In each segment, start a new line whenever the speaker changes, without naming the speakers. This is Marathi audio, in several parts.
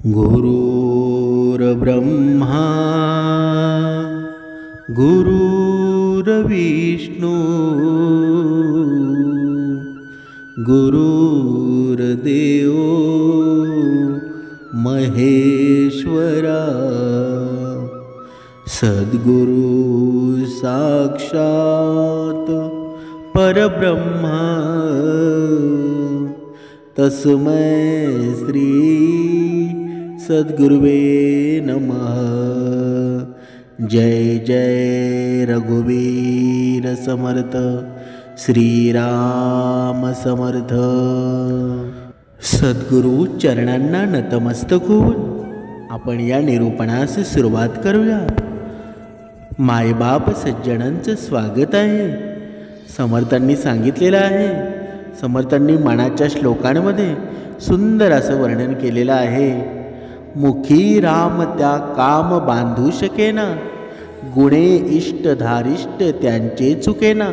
गुरुर्ब्रह्मा गुरुर्विष्णू गुरुर्देव महेश्वरा सद्गुरु साक्षात परब्रह्मा तस्मै श्री सद्गुरुवे नमः। जय जय रघुवीर समर्थ श्रीराम समर्थ। सद्गुरु चरणांना नतमस्तक होऊन आपण या निरूपणास सुरुवात करूया। मायबाप सज्जनांचं स्वागत आहे। समर्थांनी सांगितलेलं आहे, समर्थांनी मनाच्या श्लोकांमध्ये सुंदर असं वर्णन केलेलं आहे। मुखी राम त्या काम बांधू शकेना, गुणे इष्ट धारिष्ट त्यांचे चुकेना।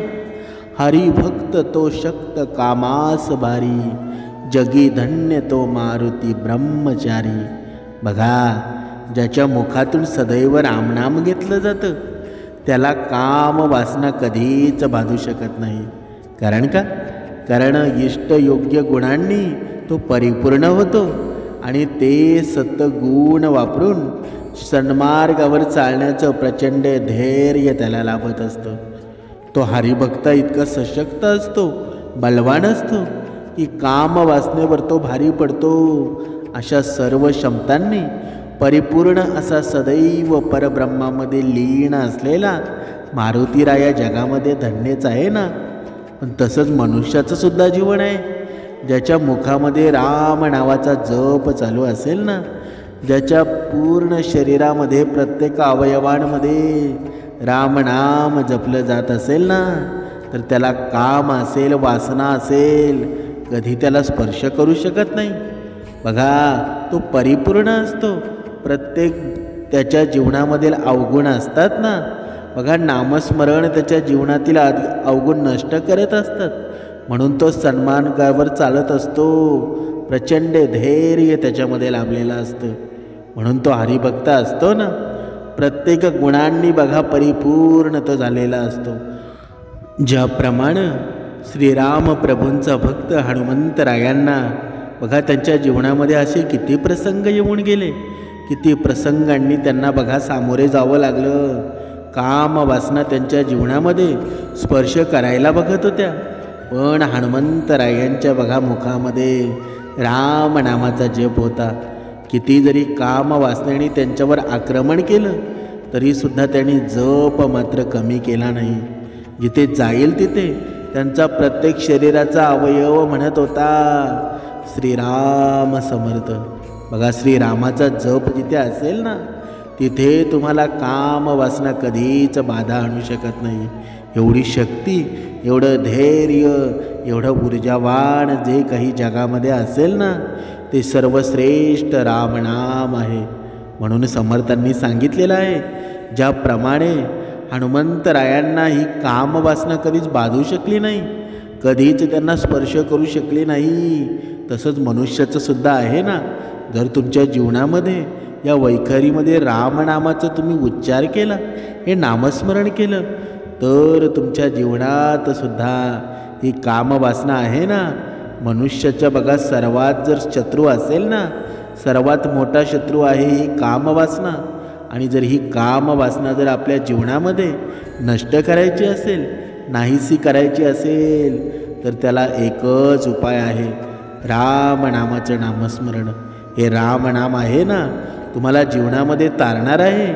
हरिभक्त तो शक्त कामास भारी, जगी धन्य तो मारुती ब्रह्मचारी। बघा, ज्याच्या मुखातून सदैव रामनाम घेतलं जातं त्याला काम वासना कधीच बांधू शकत नाही। कारण का? कारण इष्ट योग्य गुणांनी तो परिपूर्ण होतो आणि ते सत्गुण वापरून सन्मार्गावर चालण्याचं प्रचंड धैर्य त्याला लाभत असतं। तो हरिभक्त इतका सशक्त असतो, बलवान असतो की काम वासनेवर तो भारी पडतो। अशा सर्व क्षमतांनी परिपूर्ण असा सदैव परब्रह्मामध्ये लीन असलेला मारुतीराया जगामध्ये धन्यच आहे ना। पण तसंच मनुष्याचं सुद्धा जीवन आहे। ज्याच्या मुखामध्ये राम नावाचा जप चालू असेल ना, ज्याच्या पूर्ण शरीरामध्ये प्रत्येक अवयवांमध्ये रामनाम जपलं जात असेल ना, तर त्याला काम असेल, वासना असेल, कधी त्याला स्पर्श करू शकत नाही। बघा, तो परिपूर्ण असतो। प्रत्येक त्याच्या जीवनामधील अवगुण असतात ना, बघा, नामस्मरण त्याच्या जीवनातील अवगुण नष्ट करत असतात। म्हणून तो सन्मार्गावर चालत असतो, प्रचंड धैर्य त्याच्यामध्ये लाभलेलं असतं। म्हणून तो हरिभक्त असतो ना, प्रत्येक गुणांनी बघा परिपूर्ण तो झालेला असतो। ज्याप्रमाणे श्रीराम प्रभूंचा भक्त हनुमंतरायांना बघा त्यांच्या जीवनामध्ये असे किती प्रसंग येऊन गेले, किती प्रसंगांनी त्यांना बघा सामोरे जावं लागलं। काम वासना त्यांच्या जीवनामध्ये स्पर्श करायला बघत होत्या, पण हनुमंतरायांच्या बघा मुखामध्ये राम नामाचा जप होता। किती जरी काम वासनेने त्यांच्यावर आक्रमण केलं तरीसुद्धा त्यांनी जप मात्र कमी केला नाही। जिथे जाईल तिथे त्यांचा प्रत्येक शरीराचा अवयव म्हणत होता श्रीराम समर्थ। बघा, श्रीरामाचा जप जिथे असेल ना, तिथे तुम्हाला काम वासना कधीच बाधा आणू शकत नाही। एवढी शक्ती, एवढं धैर्य, एवढं ऊर्जावान जे काही जगामध्ये असेल ना, ते सर्वश्रेष्ठ रामनाम आहे। म्हणून समर्थांनी सांगितलेलं आहे, ज्याप्रमाणे हनुमंतरायांना ही काम वासना कधीच बाधू शकली नाही, कधीच त्यांना स्पर्श करू शकली नाही, तसंच मनुष्याचं सुद्धा आहे ना। जर तुमच्या जीवनामध्ये या वैखरीमध्ये रामनामाचं तुम्ही उच्चार केला, हे नामस्मरण केलं, तर तुमच्या जीवनात सुद्धा ही कामवासना आहे ना, मनुष्याच्या बघा सर्वात जर शत्रू असेल ना, सर्वात मोठा शत्रू आहे ही कामवासना। आणि जर ही कामवासना जर आपल्या जीवनामध्ये नष्ट करायची असेल, नाहीशी करायची असेल, तर त्याला एकच उपाय आहे, रामनामाचं नामस्मरण। हे रामनाम आहे ना, तुम्हाला जीवनामध्ये तारणार आहे।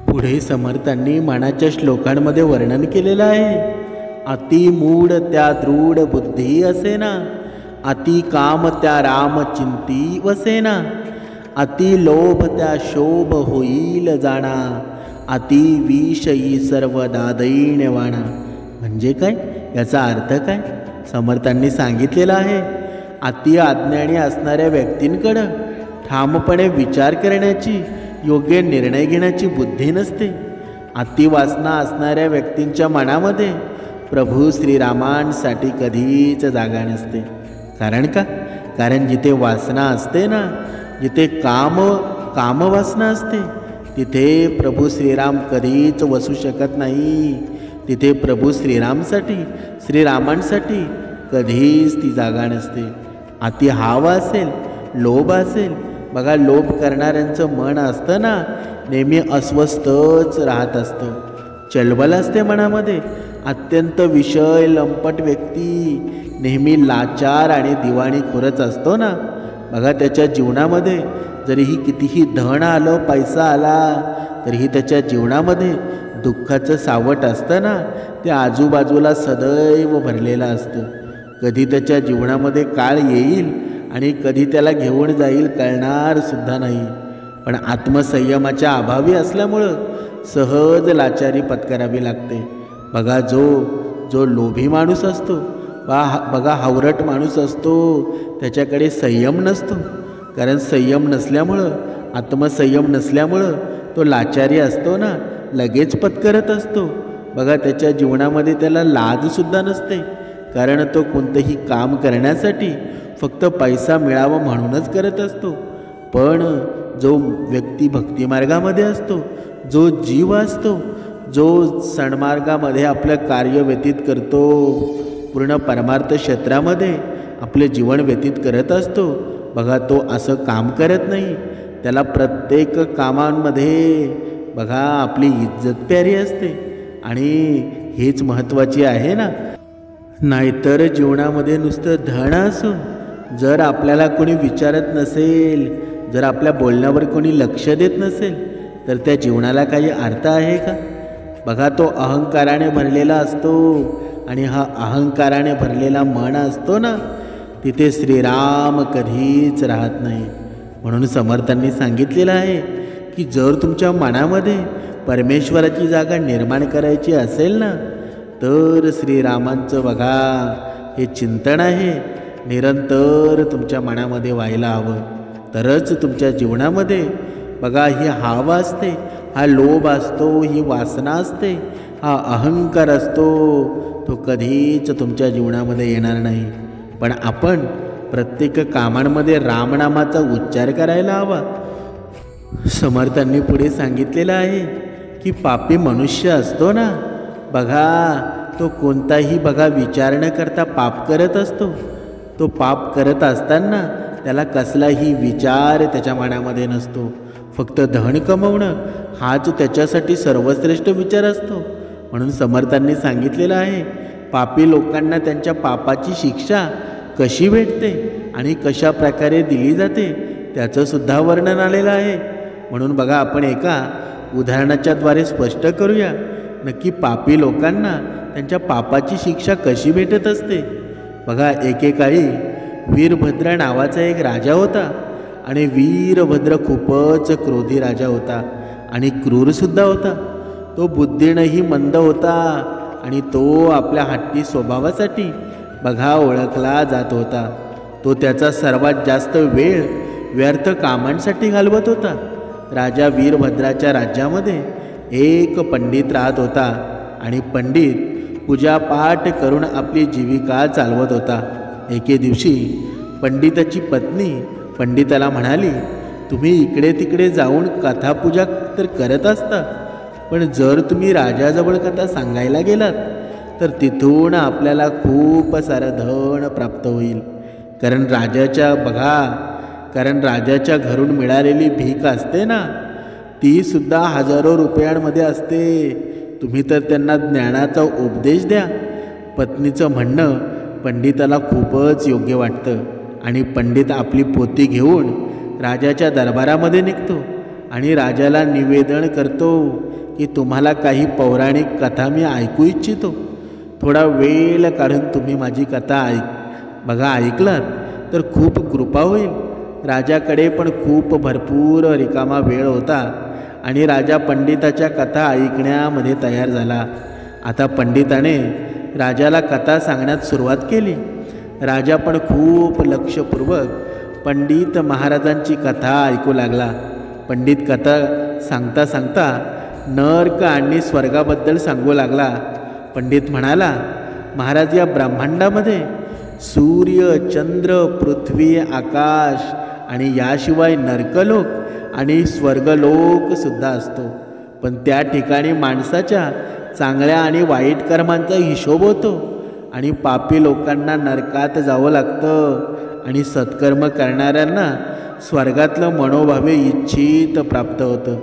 पुढे समर्थांनी मनाच्या श्लोकांमध्ये वर्णन केलेलं आहे, अति मूढ त्या दृढ बुद्धी असेना, अति काम त्या राम चिंती वसेना, अति लोभ त्या शोभ होईल जाणा, अति विषयी सर्व दादैण्यवाणा। म्हणजे काय? याचा अर्थ काय? समर्थांनी सांगितलेलं आहे, अति अज्ञानी असणाऱ्या व्यक्तींकडं ठामपणे विचार करण्याची, योग्य निर्णय घेण्याची बुद्धी नसते। अतिवासना असणाऱ्या व्यक्तींच्या मनामध्ये प्रभू श्रीरामांसाठी कधीच जागा नसते। कारण का? कारण जिथे वासना असते ना, जिथे कामवासना असते तिथे प्रभू श्रीराम कधीच वसू शकत नाही. तिथे प्रभू श्रीरामांसाठी कधीच ती जागा नसते. अति हाव असेल, लोभ असेल, बघा लोभ करणाऱ्यांचं मन असतं ना नेहमी अस्वस्थच राहत असतं. चलबल असते मनामध्ये. अत्यंत विषय लंपट व्यक्ती नेहमी लाचार आणि दिवाणीखोरच असतो ना. बघा त्याच्या जीवनामध्ये जरीही कितीही धन आलं, पैसा आला, तरीही त्याच्या जीवनामध्ये दुःखाचं सावट असतं ना ते आजूबाजूला सदैव भरलेलं असतं. कधी त्याच्या जीवनामध्ये काळ येईल आणि कधी त्याला घेऊन जाईल कळणार सुद्धा नाही. पण आत्मसंयमाच्या अभावी असल्यामुळं सहज लाचारी पत्करावी लागते. बघा जो लोभी माणूस असतो, बघा हावरट माणूस असतो, त्याच्याकडे संयम नसतो. कारण संयम नसल्यामुळं, आत्मसंयम नसल्यामुळं तो लाचारी असतो ना लगेच पत्करत असतो. बघा त्याच्या जीवनामध्ये त्याला लाजसुद्धा नसते. कारण तो कोणतंही काम करण्यासाठी फक्त पैसा मिळावा म्हणूनच करत असतो. पण जो व्यक्ती भक्तिमार्गामध्ये असतो, जो जीव असतो, जो सन्मार्गामध्ये आपलं कार्य व्यतीत करतो, पूर्ण परमार्थ क्षेत्रामध्ये आपले जीवन व्यतीत करत असतो, बघा तो असं काम करत नाही. त्याला प्रत्येक कामांमध्ये बघा आपली इज्जत प्यारी असते. आणि हेच महत्त्वाची आहे ना. नाहीतर जीवनामध्ये नुसतं धन असून जर आपल्याला कोणी विचारत नसेल, जर आपल्या बोलण्यावर कोणी लक्ष देत नसेल, तर त्या जीवनाला काही अर्थ आहे का? बघा तो अहंकाराने भरलेला असतो. आणि हा अहंकाराने भरलेला मन असतो ना तिथे श्रीराम कधीच राहत नाही. म्हणून समर्थांनी सांगितलेलं आहे की जर तुमच्या मनामध्ये परमेश्वराची जागा निर्माण करायची असेल ना तर श्रीरामांचं बघा हे चिंतन आहे निरंतर तुमच्या मनामध्ये व्हायला हवं. तरच तुमच्या जीवनामध्ये बघा ही हाव असते, हा लोभ असतो, ही वासना असते, हा अहंकार असतो, तो कधीच तुमच्या जीवनामध्ये येणार नाही. पण आपण प्रत्येक कामांमध्ये रामनामाचा उच्चार करायला हवा. समर्थांनी पुढे सांगितलेलं आहे की पापी मनुष्य असतो ना बघा तो कोणताही बघा विचार न करता पाप करत असतो. तो पाप करत असताना त्याला कसलाही विचार त्याच्या मनामध्ये नसतो. फक्त धन कमवणं हाच त्याच्यासाठी सर्वश्रेष्ठ विचार असतो. म्हणून समर्थांनी सांगितलेलं आहे पापी लोकांना त्यांच्या पापाची शिक्षा कशी भेटते आणि कशा प्रकारे दिली जाते त्याचंसुद्धा वर्णन आलेलं आहे. म्हणून बघा आपण एका उदाहरणाच्या द्वारे स्पष्ट करूया नक्की पापी लोकांना त्यांच्या पापाची शिक्षा कशी भेटत असते. बघा एकेकाळी वीरभद्र नावाचा एक राजा होता. आणि वीरभद्र खूपच क्रोधी राजा होता आणि क्रूरसुद्धा होता. तो बुद्धीनंही मंद होता आणि तो आपल्या हट्टी स्वभावासाठी बघा ओळखला जात होता. तो त्याचा सर्वात जास्त वेळ व्यर्थ कामांसाठी घालवत होता. राजा वीरभद्राच्या राज्यामध्ये एक पंडित राहत होता आणि पंडित पूजापाठ करून आपली जीविका चालवत होता. एके दिवशी पंडिताची पत्नी पंडिताला म्हणाली, तुम्ही इकडे तिकडे जाऊन कथापूजा तर करत असता, पण जर तुम्ही राजाजवळ कथा सांगायला गेलात तर तिथून आपल्याला खूप सारं धन प्राप्त होईल. कारण राजाच्या घरून मिळालेली भीक असते ना ती सुद्धा हजारो रुपयांमध्ये असते. तुम्ही तर त्यांना ज्ञानाचा उपदेश द्या. पत्नीचं म्हणणं पंडिताला खूपच योग्य वाटतं आणि पंडित आपली पोथी घेऊन राजाच्या दरबारामध्ये निघतो आणि राजाला निवेदन करतो की तुम्हाला काही पौराणिक कथा मी ऐकू इच्छितो. थोडा वेळ काढून तुम्ही माझी कथा ऐकलात तर खूप कृपा होईल. राजाकडे पण खूप भरपूर रिकामा वेळ होता आणि राजा पंडिताच्या कथा ऐकण्यामध्ये तयार झाला. आता पंडिताने राजाला कथा सांगण्यास सुरुवात केली. राजा पण खूप लक्षपूर्वक पंडित महाराजांची कथा ऐकू लागला. पंडित कथा सांगता सांगता नरक आणि स्वर्गाबद्दल सांगू लागला. पंडित म्हणाला, महाराज या ब्रह्मांडामध्ये सूर्य, चंद्र, पृथ्वी, आकाश आणि याशिवाय नरकलोक आणि स्वर्गलोक सुद्धा असतो. पण त्या ठिकाणी माणसाच्या चांगल्या आणि वाईट कर्मांचा हिशोब होतो आणि पापी लोकांना नरकात जावं लागतं आणि सत्कर्म करणाऱ्यांना स्वर्गातलं मनोभावे इच्छित प्राप्त होतं.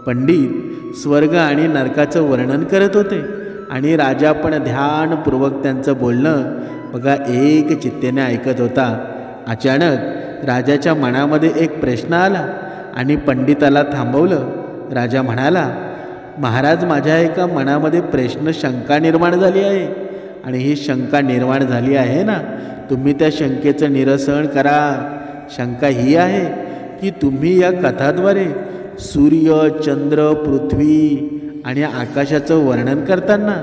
पंडित स्वर्ग आणि नरकाचं वर्णन करत होते आणि राजा पण ध्यानपूर्वक त्यांचं बोलणं बघा एक चित्तेने ऐकत होता. अचानक राजाच्या मनामध्ये एक प्रश्न आला आणि पंडिताला थांबवलं. राजा म्हणाला, महाराज, माझ्या एका मनामध्ये प्रश्न शंका निर्माण झाली आहे आणि ही शंका निर्माण झाली आहे ना, तुम्ही त्या शंकेचं निरसन करा. शंका ही आहे की तुम्ही या कथाद्वारे सूर्य, चंद्र, पृथ्वी आणि आकाशाचं वर्णन करताना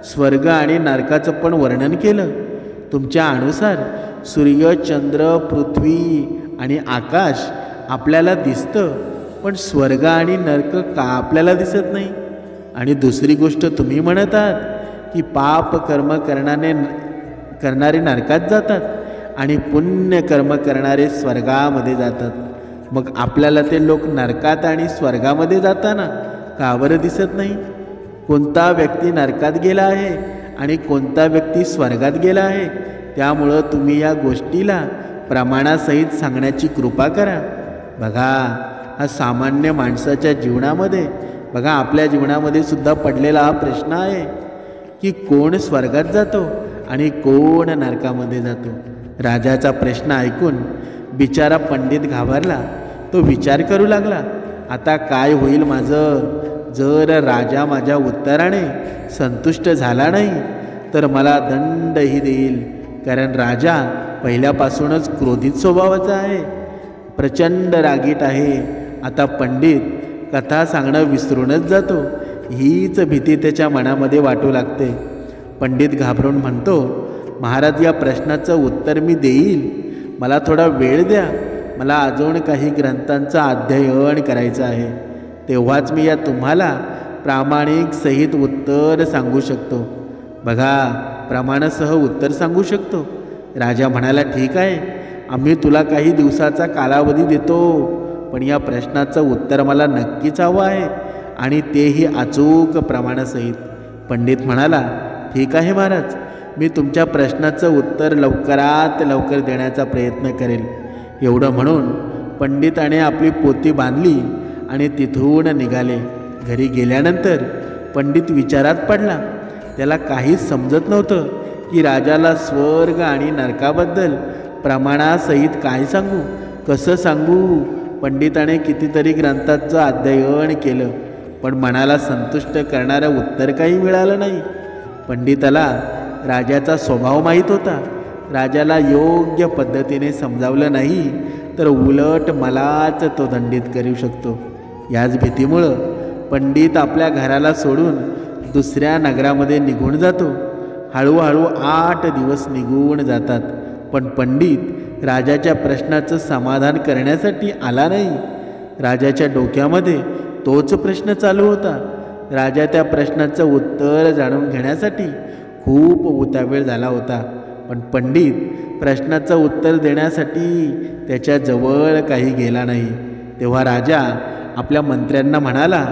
स्वर्ग आणि नरकाचं पण वर्णन केलं. तुमच्या अनुसार सूर्य, चंद्र, पृथ्वी आणि आकाश आपल्याला दिसतं, पण स्वर्ग आणि नरक का आपल्याला दिसत नाही? आणि दुसरी गोष्ट, तुम्ही म्हणत आहात की पाप कर्म करणारे नरकात जातात आणि पुण्य कर्म करणारे स्वर्गामध्ये जातात. मग आपल्याला ते लोक नरकात आणि स्वर्गामध्ये जाताना का बरं दिसत नाही? कोणता व्यक्ती नरकात गेला आहे आणि कोणता व्यक्ती स्वर्गात गेला आहे? त्यामुळं तुम्ही या गोष्टीला प्रमाणासहित सांगण्याची कृपा करा. बघा, हा सामान्य माणसाच्या जीवनामध्ये, बघा आपल्या जीवनामध्ये सुद्धा पडलेला हा प्रश्न आहे की कोण स्वर्गात जातो आणि कोण नरकामध्ये जातो. राजाचा प्रश्न ऐकून बिचारा पंडित घाबरला. तो विचार करू लागला, आता काय होईल माझं? जर राजा माझ्या उत्तराने संतुष्ट झाला नाही तर मला दंडही देईल, कारण राजा पहिल्यापासूनच क्रोधित स्वभावाचा आहे, प्रचंड रागीट आहे. आता पंडित कथा सांगणं विसरूनच जातो. हीच भीती त्याच्या मनामध्ये वाटू लागते. पंडित घाबरून म्हणतो, महाराज, या प्रश्नाचं उत्तर मी देईल, मला थोडा वेळ द्या. मला अजून काही ग्रंथांचं अध्ययन करायचं आहे, तेव्हाच मी या तुम्हाला प्रामाणिक सहित उत्तर सांगू शकतो. बघा, प्रमाणासह उत्तर सांगू शकतो. राजा म्हणाला, ठीक आहे, आम्ही तुला काही दिवसाचा कालावधी देतो, पण या प्रश्नाचं उत्तर मला नक्कीच हवं आहे आणि तेही अचूक प्रमाणासहित. पंडित म्हणाला, ठीक आहे महाराज, मी तुमच्या प्रश्नाचं उत्तर लवकरात लवकर देण्याचा प्रयत्न करेल. एवढं म्हणून पंडिताने आपली पोती बांधली आणि तिथून निघाले. घरी गेल्यानंतर पंडित विचारात पडला. त्याला काहीच समजत नव्हतं की राजाला स्वर्ग आणि नरकाबद्दल प्रमाणासहित काय सांगू, कसं सांगू. पंडिताने कितीतरी ग्रंथांचं अध्ययन केलं, पण मनाला संतुष्ट करणारं उत्तर काही मिळालं नाही. पंडिताला राजाचा स्वभाव माहीत होता. राजाला योग्य पद्धतीने समजावलं नाही तर उलट मलाच तो दंडित करू शकतो. याच भीतीमुळं पंडित आपल्या घराला सोडून दुसऱ्या नगरामध्ये निघून जातो. हळूहळू 8 दिवस निघून जातात, पण पंडित राजाच्या प्रश्नाचं समाधान करण्यासाठी आला नाही. राजाच्या डोक्यामध्ये तोच प्रश्न चालू होता. राजा त्या प्रश्नाचं उत्तर जाणून घेण्यासाठी खूप उतावीळ झाला होता, पण पंडित प्रश्नाचं उत्तर देण्यासाठी त्याच्याजवळ काही गेला नाही. तेव्हा राजा आपल्या मंत्र्यांना म्हणाला,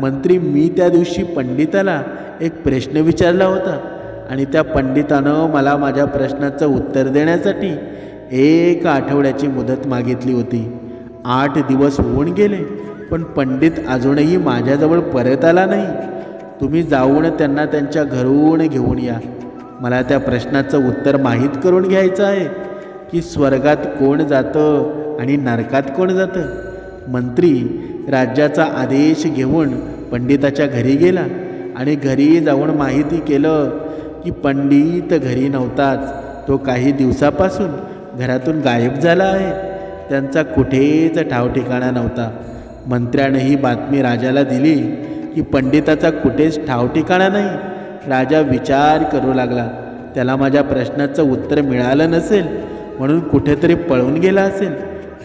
मंत्री, मी त्या दिवशी पंडिताला एक प्रश्न विचारला होता आणि त्या पंडितानं मला माझ्या प्रश्नाचं उत्तर देण्यासाठी 1 आठवड्याची मुदत मागितली होती. 8 दिवस होऊन गेले, पण पंडित अजूनही माझ्याजवळ परत आला नाही. तुम्ही जाऊन त्यांना त्यांच्या घरून घेऊन या. मला त्या प्रश्नाचं उत्तर माहीत करून घ्यायचं आहे की स्वर्गात कोण जातं आणि नरकात कोण जातं. मंत्री राज्याचा आदेश घेऊन पंडिताच्या घरी गेला आणि घरी जाऊन माहिती केलं की पंडित घरी नव्हताच. तो काही दिवसापासून घरातून गायब झाला आहे. त्यांचा कुठेच ठावठिकाणा नव्हता. मंत्र्याने ही बातमी राजाला दिली की पंडिताचा कुठेच ठावठिकाणा नाही. राजा विचार करू लागला, त्याला माझ्या प्रश्नाचं उत्तर मिळालं नसेल म्हणून कुठेतरी पळून गेला असेल,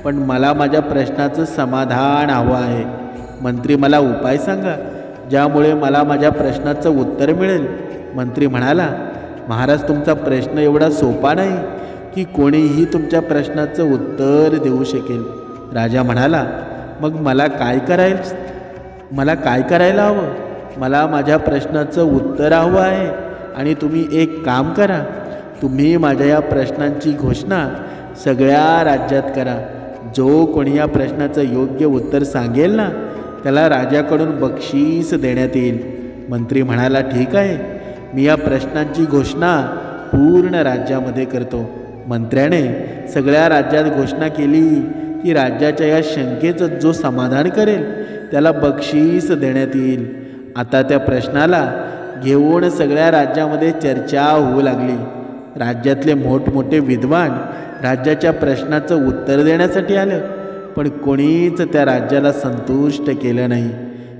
पण मला माझ्या प्रश्नाचं समाधान हवं आहे. मंत्री, मला उपाय सांगा ज्यामुळे मला माझ्या प्रश्नाचं उत्तर मिळेल. मंत्री म्हणाला, महाराज, तुमचा प्रश्न एवढा सोपा नाही की कोणीही तुमच्या प्रश्नाचं उत्तर देऊ शकेल. राजा म्हणाला, मग मला काय करायला हवं? मला माझ्या प्रश्नाचं उत्तर हवं आहे. आणि तुम्ही एक काम करा, तुम्ही माझ्या या प्रश्नांची घोषणा सगळ्या राज्यात करा. जो कोणी या प्रश्नाचं योग्य उत्तर सांगेल ना, त्याला राजाकडून बक्षीस देण्यात येईल. मंत्री म्हणाला, ठीक आहे, मी या प्रश्नांची घोषणा पूर्ण राज्यामध्ये करतो. मंत्र्याने सगळ्या राज्यात घोषणा केली की राज्याच्या या शंकेचं जो समाधान करेल त्याला बक्षीस देण्यात येईल. आता त्या प्रश्नाला घेऊन सगळ्या राज्यामध्ये चर्चा होऊ लागली. राज्यातले मोठमोठे विद्वान राज्याच्या प्रश्नाचं उत्तर देण्यासाठी आलं, पण कोणीच त्या राज्याला संतुष्ट केलं नाही.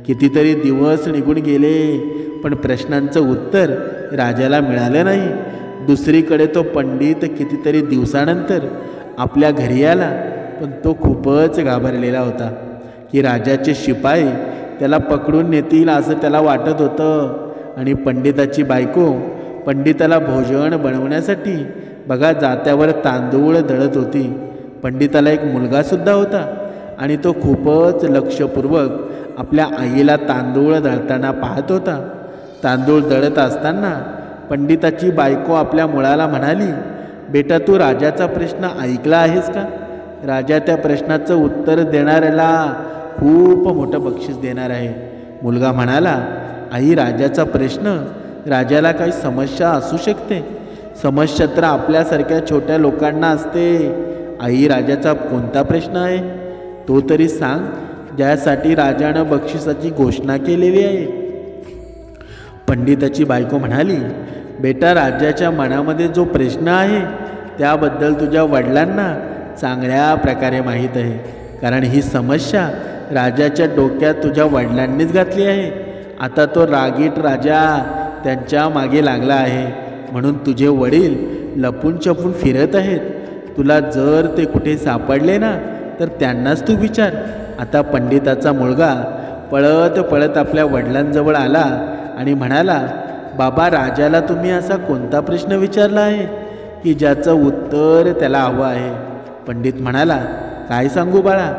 कितीतरी दिवस निघून गेले, पण प्रश्नांचं उत्तर राजाला मिळालं नाही. दुसरीकडे तो पंडित कितीतरी दिवसानंतर आपल्या घरी आला, पण तो खूपच घाबरलेला होता की राजाचे शिपाई त्याला पकडून नेतील असं त्याला वाटत होतं. आणि पंडिताची बायको पंडिताला भोजन बनवण्यासाठी बघा जात्यावर तांदूळ दळत होती. पंडिताला एक मुलगासुद्धा होता आणि तो खूपच लक्षपूर्वक आपल्या आईला तांदूळ दळताना पाहत होता. तांदूळ दळत असताना पंडिताची बायको आपल्या मुलाला म्हणाली, बेटा, तू राजाचा प्रश्न ऐकला आहेस का? राजा त्या प्रश्नाचं उत्तर देणाऱ्याला खूप मोठं बक्षीस देणार आहे. मुलगा म्हणाला, आई, राजाचा प्रश्न, राजाला काही समस्या असू शकते. समस्या तर आपल्यासारख्या छोट्या लोकांना असते. आई, राजाचा कोणता प्रश्न आहे तो तरी सांग, ज्यासाठी राजानं बक्षिसाची घोषणा केलेली आहे. पंडिताची बायको म्हणाली, बेटा, राज्याच्या मनामध्ये जो प्रश्न आहे त्याबद्दल तुझ्या वडिलांना चांगल्या प्रकारे माहीत आहे, कारण ही समस्या राजाच्या डोक्यात तुझ्या वडिलांनीच घातली आहे. आता तो रागीट राजा त्यांच्या मागे लागला आहे, म्हणून तुझे वडील लपून छपून फिरत आहेत. तुला जर ते कुठे सापडले ना, तर त्यांनाच तू विचार. आता पंडिताचा मुलगा पळत पळत आपल्या वडिलांजवळ आला आणि म्हणाला, बाबा, राजाला तुम्ही असा कोणता प्रश्न विचारला आहे की ज्याचं उत्तर त्याला हवं आहे? पंडित म्हणाला, काय सांगू बाळा,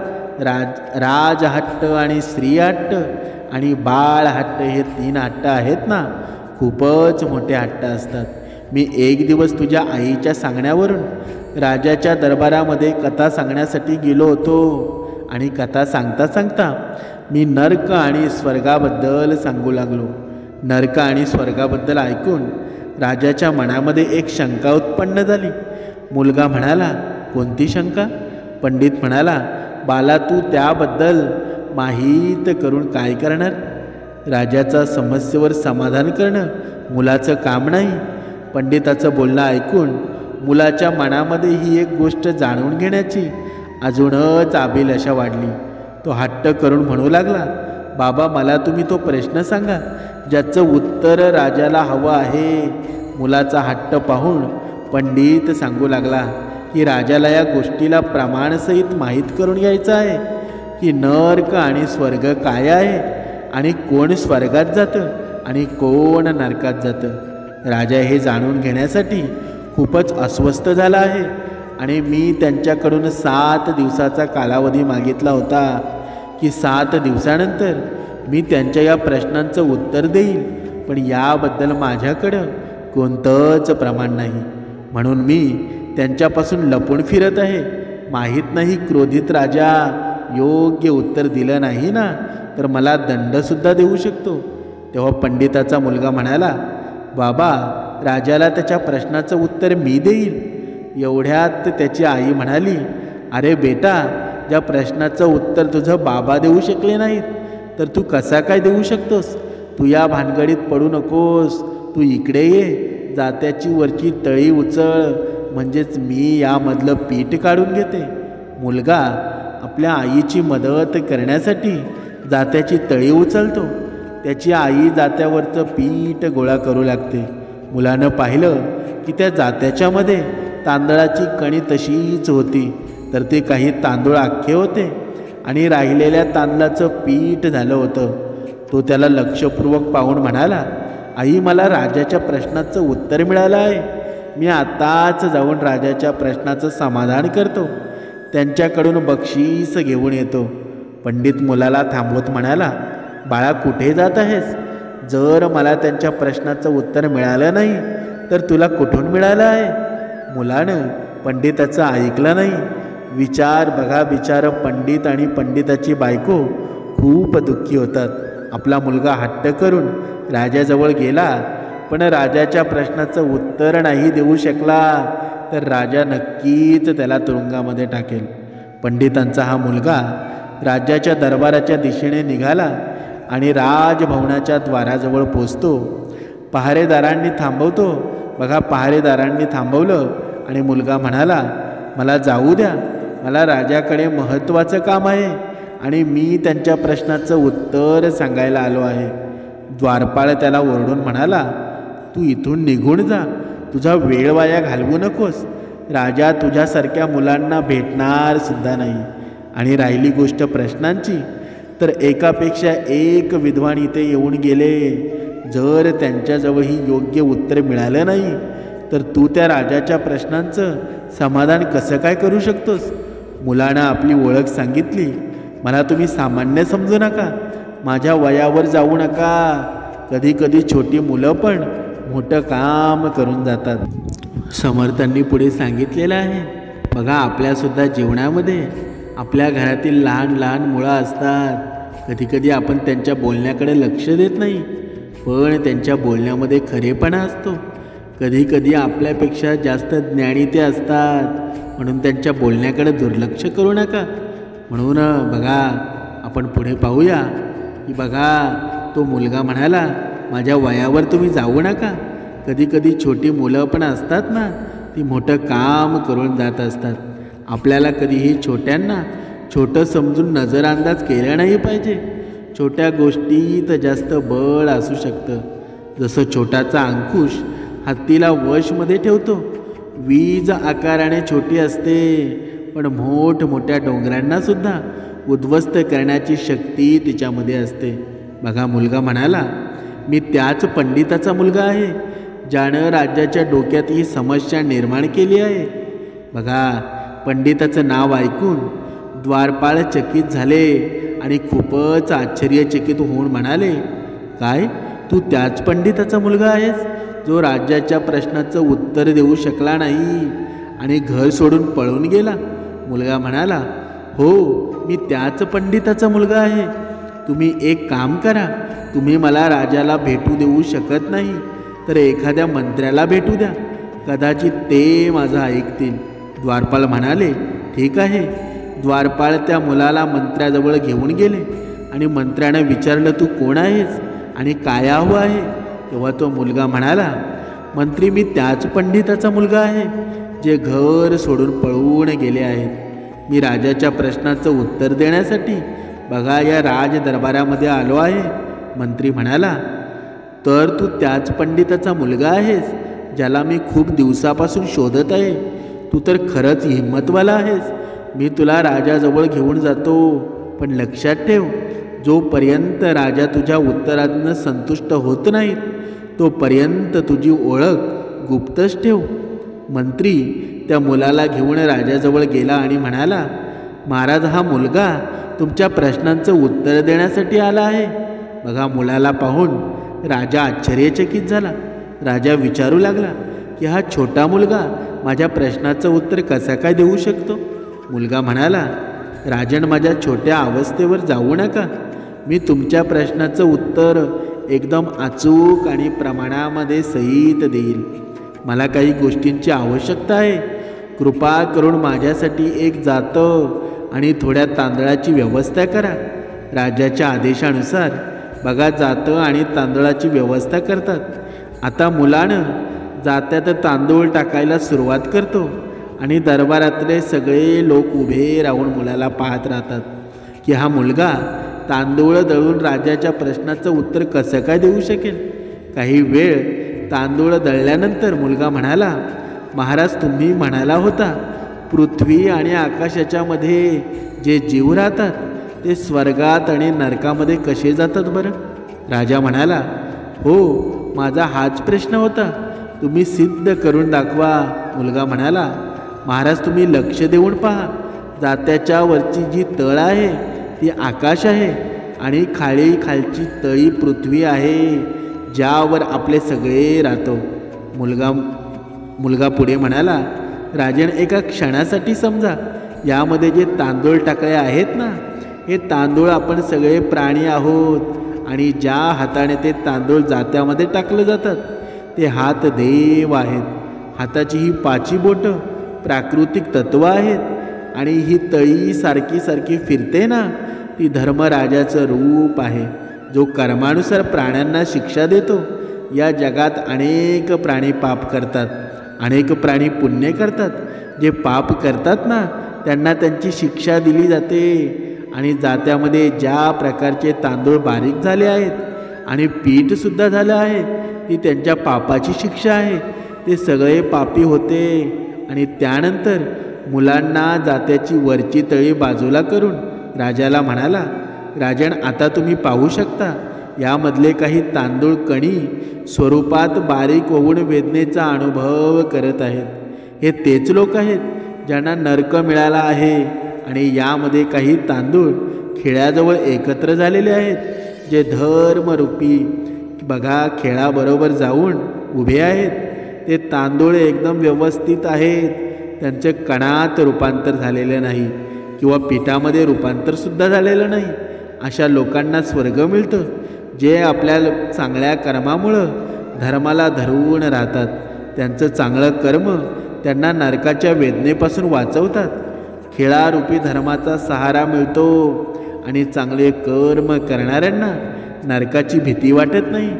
राजहट्ट आणि स्त्रीहट्ट आणि बाळ हट्ट हे 3 हट्ट आहेत ना, खूपच मोठे हट्ट असतात. मी एक दिवस तुझ्या आईच्या सांगण्यावरून राजाच्या दरबारामध्ये कथा सांगण्यासाठी गेलो होतो आणि कथा सांगता सांगता मी नर्क आणि स्वर्गाबद्दल सांगू लागलो. नर्क आणि स्वर्गाबद्दल ऐकून राजाच्या मनामध्ये एक शंका उत्पन्न झाली. मुलगा म्हणाला, कोणती शंका? पंडित म्हणाला, बाला, तू त्याबद्दल माहीत करून काय करणार? राजाचा समस्येवर समाधान करणं मुलाचं काम नाही. पंडिताचं बोलणं ऐकून मुलाच्या मनामध्ये ही एक गोष्ट जाणून घेण्याची अजूनच अभिलाषा वाढली. तो हट्ट करून म्हणू लागला, बाबा, मला तुम्ही तो प्रश्न सांगा ज्याचं उत्तर राजाला हवं आहे. मुलाचा हट्ट पाहून पंडित सांगू लागला की राजाला या गोष्टीला प्रमाणसहित माहीत करून घ्यायचं आहे की नर्क आणि स्वर्ग काय आहे आणि कोण स्वर्गात जातं आणि कोण नरकात जातं. राजा हे जाणून घेण्यासाठी खूपच अस्वस्थ झाला आहे आणि मी त्यांच्याकडून 7 दिवसाचा कालावधी मागितला होता की 7 दिवसानंतर मी त्यांच्या या प्रश्नांचं उत्तर देईल, पण याबद्दल माझ्याकडं कोणतंच प्रमाण नाही, म्हणून मी त्यांच्यापासून लपून फिरत आहे. माहीत नाही, क्रोधित राजा योग्य उत्तर दिलं नाही ना, तर मला दंडसुद्धा देऊ शकतो. तेव्हा पंडिताचा मुलगा म्हणाला, बाबा, राजाला त्याच्या प्रश्नाचं उत्तर मी देईल. एवढ्यात त्याची आई म्हणाली, अरे बेटा, ज्या प्रश्नाचं उत्तर तुझं बाबा देऊ शकले नाहीत, तर तू कसा काय देऊ शकतोस? तू या भानगडीत पडू नकोस, तू इकडे ये, जात्याची वरची तळी उचल, म्हणजेच मी यामधलं पीठ काढून घेते. मुलगा आपल्या आईची मदत करण्यासाठी जात्याची तळी उचलतो. त्याची आई जात्यावरचं पीठ गोळा करू लागते. मुलानं पाहिलं की त्या जात्याच्यामध्ये तांदळाची कणी तशीच होती, तर ते काही तांदूळ अख्खे होते आणि राहिलेल्या तांदळाचं पीठ झालं होतं. तो त्याला लक्षपूर्वक पाहून म्हणाला, आई, मला राजाच्या प्रश्नाचं उत्तर मिळालं आहे. मी आताच जाऊन राजाच्या प्रश्नाचं समाधान करतो, त्यांच्याकडून बक्षीस घेऊन येतो. पंडित मुलाला थांबवत म्हणाला, बाळा कुठे जात आहेस? जर मला त्यांच्या प्रश्नाचं उत्तर मिळालं नाही तर तुला कुठून मिळालं आहे? मुलानं पंडिताचं ऐकलं नाही. विचार बघा, बिचार पंडित आणि पंडिताची बायको खूप दुःखी होतात. आपला मुलगा हट्ट करून राजाजवळ गेला, पण राजाच्या प्रश्नाचं उत्तर नाही देऊ शकला तर राजा नक्कीच त्याला तुरुंगामध्ये टाकेल. पंडितांचा हा मुलगा राजाच्या दरबाराच्या दिशेने निघाला आणि राजभवनाच्या द्वाराजवळ पोचतो. पहारेदारांनी थांबवतो. बघा, पहारेदारांनी थांबवलं आणि मुलगा म्हणाला, मला जाऊ द्या, मला राजाकडे महत्त्वाचं काम आहे आणि मी त्यांच्या प्रश्नाचं उत्तर सांगायला आलो आहे. द्वारपाळ त्याला ओरडून म्हणाला, तू इथून निघून जा, तुझा वेळ वाया घालवू नकोस. राजा तुझ्यासारख्या मुलांना भेटणार सुद्धा नाही. आणि राहिली गोष्ट प्रश्नांची, तर एकापेक्षा एक विद्वान इथे येऊन गेले. जर त्यांच्याजवळही योग्य उत्तर मिळालं नाही तर तू त्या राजाच्या प्रश्नांचं समाधान कसं काय करू शकतोस? मुलानं आपली ओळख सांगितली. मला तुम्ही सामान्य समजू नका, माझ्या वयावर जाऊ नका. कधी कधी छोटी मुलं पण मोठं काम करून जातात. समर्थांनी पुढे सांगितलेलं आहे, बघा आपल्यासुद्धा जीवनामध्ये आपल्या घरातील लहान लहान मुलं असतात. कधीकधी आपण त्यांच्या बोलण्याकडे लक्ष देत नाही, पण त्यांच्या बोलण्यामध्ये खरेपणा असतो. कधीकधी आपल्यापेक्षा जास्त ज्ञानी ते असतात, म्हणून त्यांच्या बोलण्याकडे दुर्लक्ष करू नका. म्हणून बघा, आपण पुढे पाहूया की बघा, तो मुलगा म्हणाला, माझ्या वयावर तुम्ही जाऊ नका. कधीकधी छोटी मुलं पण असतात ना, ती मोठं काम करून जात असतात. आपल्याला कधीही छोट्यांना छोटं समजून नजरअंदाज केला नाही पाहिजे. छोट्या गोष्टीत जास्त बळ असू शकतं. जसं छोटाचा अंकुश हत्तीला वशमध्ये ठेवतो. वीज आकाराने छोटी असते, पण मोठमोठ्या डोंगरांनासुद्धा उद्ध्वस्त करण्याची शक्ती तिच्यामध्ये असते. बघा, मुलगा म्हणाला, मी त्याच पंडिताचा मुलगा आहे ज्यानं राज्याच्या डोक्यात ही समस्या निर्माण केली आहे. बघा, पंडिताचं नाव ऐकून द्वारपाळ चकित झाले आणि खूपच आश्चर्यचकित होऊन म्हणाले, काय तू त्याच पंडिताचा मुलगा आहेस जो राज्याच्या प्रश्नाचं उत्तर देऊ शकला नाही आणि घर सोडून पळून गेला? मुलगा म्हणाला, हो, मी त्याच पंडिताचा मुलगा आहे. तुम्ही एक काम करा, तुम्ही मला राजाला भेटू देऊ शकत नाही तर एखाद्या मंत्र्याला भेटू द्या, कदाचित ते माझं ऐकतील. द्वारपाळ म्हणाले, ठीक आहे. द्वारपाळ त्या मुलाला मंत्र्याजवळ घेऊन गेले आणि मंत्र्यानं विचारलं, तू कोण आहेस आणि काय हवं आहे? तेव्हा तो मुलगा म्हणाला, मंत्री, मी त्याच पंडिताचा मुलगा आहे जे घर सोडून पळून गेले आहेत. मी राजाच्या प्रश्नाचं उत्तर देण्यासाठी बघा या राजदरबारामध्ये आलो आहे. मंत्री म्हणाला, तर तू त्याच पंडिताचा मुलगा आहेस ज्याला मी खूप दिवसापासून शोधत आहे. तू तर खरंच हिंमतवाला आहेस. मी तुला राजाजवळ घेऊन जातो, पण लक्षात ठेव, जोपर्यंत राजा तुझ्या उत्तरातनं संतुष्ट होत नाहीत तोपर्यंत तुझी ओळख गुप्तच ठेव. मंत्री त्या मुलाला घेऊन राजाजवळ गेला आणि म्हणाला, महाराज, हा मुलगा तुमच्या प्रश्नांचं उत्तर देण्यासाठी आला आहे. बघा, मुलाला पाहून राजा आश्चर्यचकित झाला. राजा विचारू लागला की हा छोटा मुलगा माझ्या प्रश्नाचं उत्तर कसं काय देऊ शकतो? मुलगा म्हणाला, राजन, माझ्या छोट्या अवस्थेवर जाऊ नका. मी तुमच्या प्रश्नाचं उत्तर एकदम अचूक आणि प्रमाणामध्ये सहित देईल. मला काही गोष्टींची आवश्यकता आहे. कृपा करून माझ्यासाठी एक जातं आणि थोड्या तांदळाची व्यवस्था करा. राजाच्या आदेशानुसार बघा जातं आणि तांदळाची व्यवस्था करतात. आता मुलानं जात्यात तांदूळ टाकायला सुरुवात करतो आणि दरबारातले सगळे लोक उभे राहून मुलाला पाहत राहतात की हा मुलगा तांदूळ दळून राजाच्या प्रश्नाचं उत्तर कसं काय देऊ शकेल. काही वेळ तांदूळ दळल्यानंतर मुलगा म्हणाला, महाराज, तुम्ही म्हणाला होता पृथ्वी आणि आकाशाच्या मध्ये जे जीव राहतात ते स्वर्गात आणि नरकामध्ये कसे जातात बरं? राजा म्हणाला, हो, माझा हाच प्रश्न होता. तुम्ही सिद्ध करून दाखवा. मुलगा म्हणाला, महाराज तुम्ही लक्ष देऊन पहा. जात्याच्या वरची जी तळ आहे ती आकाश आहे आणि खालची तळी पृथ्वी आहे, ज्यावर आपले सगळे राहतो. मुलगा पुढे म्हणाला, राजन एका क्षणासाठी समजा, यामध्ये जे तांदूळ टाकले आहेत ना, हे तांदूळ आपण सगळे प्राणी आहोत आणि ज्या हाताने ते तांदूळ जात्यामध्ये टाकले जातात ते हात देव आहेत. हाताची ही 5 बोटं प्राकृतिक तत्व आहेत आणि ही तळी सारखी फिरते ना, ती धर्मराजाचं रूप आहे, जो कर्मानुसार प्राण्यांना शिक्षा देतो. या जगात अनेक प्राणी पाप करतात, अनेक प्राणी पुण्य करतात. जे पाप करतात ना त्यांना त्यांची शिक्षा दिली जाते आणि जात्यामध्ये ज्या प्रकारचे तांदूळ बारीक झाले आहेत आणि पीठसुद्धा झालं आहे ती त्यांच्या पापाची शिक्षा आहे. ते सगळे पापी होते आणि त्यानंतर मुलांना जात्याची वरची तळी बाजूला करून राजाला म्हणाला, राजन आता तुम्ही पाहू शकता, यामधले काही तांदूळ कणी स्वरूपात बारीक होऊन वेदनेचा अनुभव करत आहेत. हे तेच लोक आहेत ज्यांना नरक मिळाला आहे आणि यामध्ये काही तांदूळ खेळाजवळ एकत्र झालेले आहेत, जे धर्मरूपी बघा खेळाबरोबर जाऊन उभे आहेत. ते तांदूळ एकदम व्यवस्थित आहेत, त्यांचे कणात रूपांतर झालेले नाही किंवा पिठामध्ये रूपांतरसुद्धा झालेलं नाही. अशा लोकांना स्वर्ग मिळतं, जे आपल्या चांगल्या कर्मामुळं धर्माला धरून राहतात. त्यांचं चांगलं कर्म त्यांना नरकाच्या वेदनेपासून वाचवतात. खेळारूपी धर्माचा सहारा मिळतो आणि चांगले कर्म करणाऱ्यांना नरकाची भीती वाटत नाही.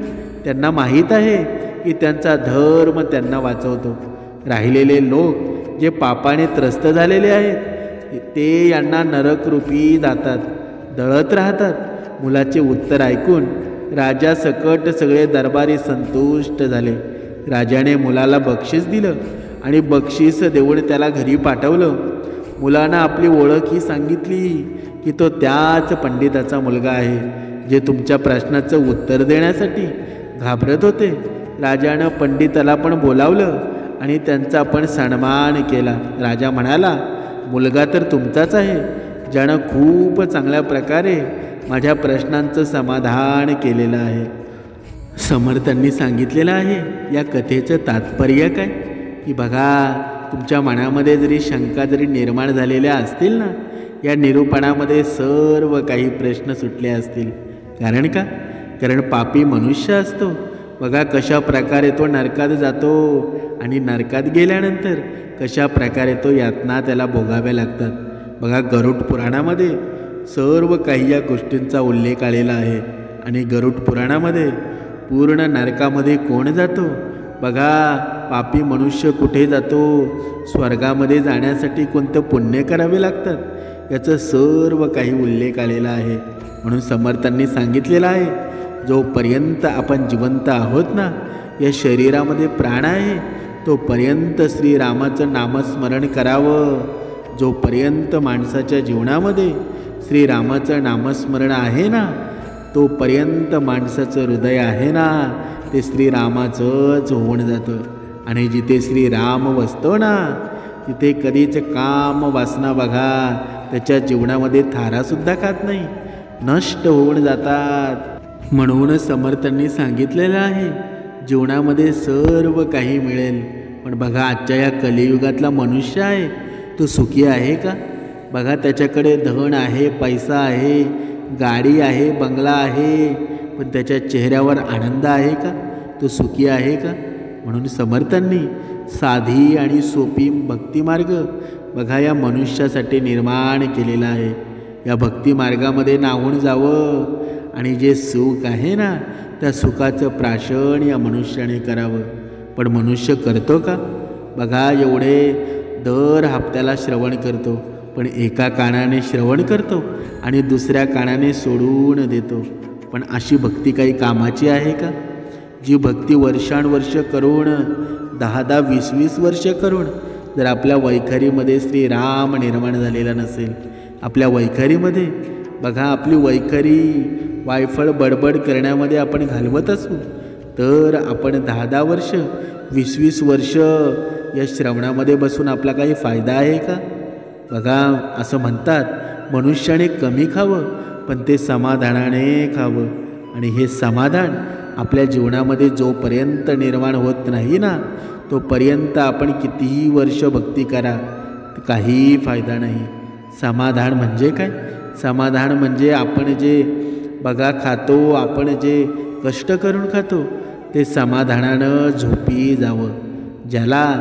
त्यांना माहीत आहे की त्यांचा धर्म त्यांना वाचवतो. राहिलेले लोक जे पापाने त्रस्त झालेले आहेत ते यांना नरकरूपी जातात, दळत राहतात. मुलाचे उत्तर ऐकून राजा सकट सगळे दरबारी संतुष्ट झाले. राजाने मुलाला बक्षीस दिलं आणि बक्षीस देऊन त्याला घरी पाठवलं. मुलानं आपली ओळख ही सांगितली की तो त्याच पंडिताचा मुलगा आहे, जे तुमच्या प्रश्नाचं उत्तर देण्यासाठी घाबरत होते. राजानं पंडिताला पण बोलावलं आणि त्यांचा पण सन्मान केला. राजा म्हणाला, मुलगा तर तुमचाच आहे, ज्यानं खूप चांगल्या प्रकारे माझ्या प्रश्नांचं समाधान केलेलं आहे. समर्थांनी सांगितलेलं आहे या कथेचं तात्पर्य काय, की बघा तुमच्या मनामध्ये जरी शंका जरी निर्माण झालेल्या असतील ना, या निरूपणामध्ये सर्व काही प्रश्न सुटले असतील. कारण का, कारण पापी मनुष्य असतो. बघा कशा प्रकारे तो नरकात जातो आणि नरकात गेल्यानंतर कशा प्रकारे तो यातना त्याला भोगाव्या लागतात. बघा गरुड पुराणामध्ये सर्व काही या गोष्टींचा उल्लेख आलेला आहे आणि गरुड पुराणामध्ये पूर्ण नरकामध्ये कोण जातो, बघा पापी मनुष्य कुठे जातो, स्वर्गामध्ये जाण्यासाठी कोणतं पुण्य करावे लागतात, याचं सर्व काही उल्लेख आलेला आहे. म्हणून समर्थांनी सांगितलेलं आहे, जोपर्यंत आपण जिवंत आहोत ना, या शरीरामध्ये प्राण आहे, तोपर्यंत श्रीरामाचं नामस्मरण करावं. जोपर्यंत माणसाच्या जीवनामध्ये श्रीरामाचं नामस्मरण आहे ना, तोपर्यंत माणसाचं हृदय आहे ना, ते श्रीरामाचंच होऊन जातं. आणि जिथे श्रीराम वसतो ना, तिथे कधीच काम वासना बघा त्याच्या जीवनामध्ये थारासुद्धा खात नाही, नष्ट होऊन जातात. म्हणून समर्थांनी सांगितलेलं आहे, जीवनामध्ये सर्व काही मिळेल, पण बघा आजच्या या कलियुगातला मनुष्य आहे तो सुखी आहे का? बघा त्याच्याकडे धन आहे, पैसा आहे, गाडी आहे, बंगला आहे, पण त्याच्या चेहऱ्यावर आनंद आहे का? तो सुखी आहे का? म्हणून समर्थांनी साधी आणि सोपी भक्तिमार्ग बघा या मनुष्यासाठी निर्माण केलेला आहे. या भक्तिमार्गामध्ये नाहून जावं आणि जे सुख आहे ना, त्या सुखाचं प्राशन या मनुष्याने करावं. पण मनुष्य करतो का? बघा एवढे दर हप्त्याला श्रवण करतो, पण एका कानाने श्रवण करतो आणि दुसऱ्या कानाने सोडून देतो. पण अशी भक्ती काही कामाची आहे का? जी भक्ती वर्षानुवर्ष करून 10-10, 20-20 वर्ष करून जर आपल्या वैखरीमध्ये श्रीराम निर्माण झालेला नसेल, आपल्या वैखरीमध्ये बघा आपली वैखरी वायफळ बडबड करण्यामध्ये आपण घालवत असू, तर आपण 10-10 वर्ष 20-20 वर्ष या श्रवणामध्ये बसून आपला काही फायदा आहे का? बघा, असं म्हणतात मनुष्याने कमी खावं पण ते समाधानाने खावं. आणि हे समाधान आपल्या जीवनामध्ये जोपर्यंत निर्माण होत नाही ना, तोपर्यंत आपण कितीही वर्ष भक्ती करा, काही फायदा नाही. समाधान म्हणजे काय? समाधान म्हणजे आपण जे बघा खातो, आपण जे कष्ट करून खातो, ते समाधानानं झोपी जावं. ज्याला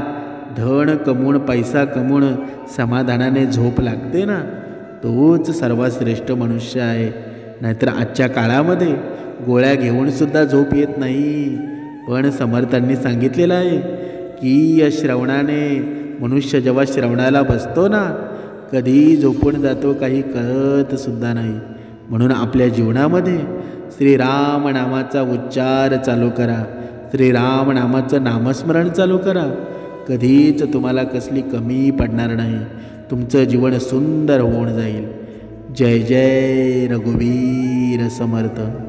धन कमवून, पैसा कमवून समाधानाने झोप लागते ना, तोच सर्वात श्रेष्ठ मनुष्य आहे. नाहीतर आजच्या काळामध्ये गोळ्या घेऊनसुद्धा झोप येत नाही. पण समर्थांनी सांगितलेलं आहे की या श्रवणाने मनुष्य जेव्हा श्रवणाला बसतो ना, कधी झोपून जातो काही कळतसुद्धा नाही. म्हणून आपल्या जीवनामध्ये श्रीराम नामाचा उच्चार चालू करा, श्रीराम नामाचं नामस्मरण चालू करा. कधीच तुम्हाला कसली कमी पडणार नाही. तुमचं जीवन सुंदर होऊन जाईल. जय जय रघुवीर समर्थ.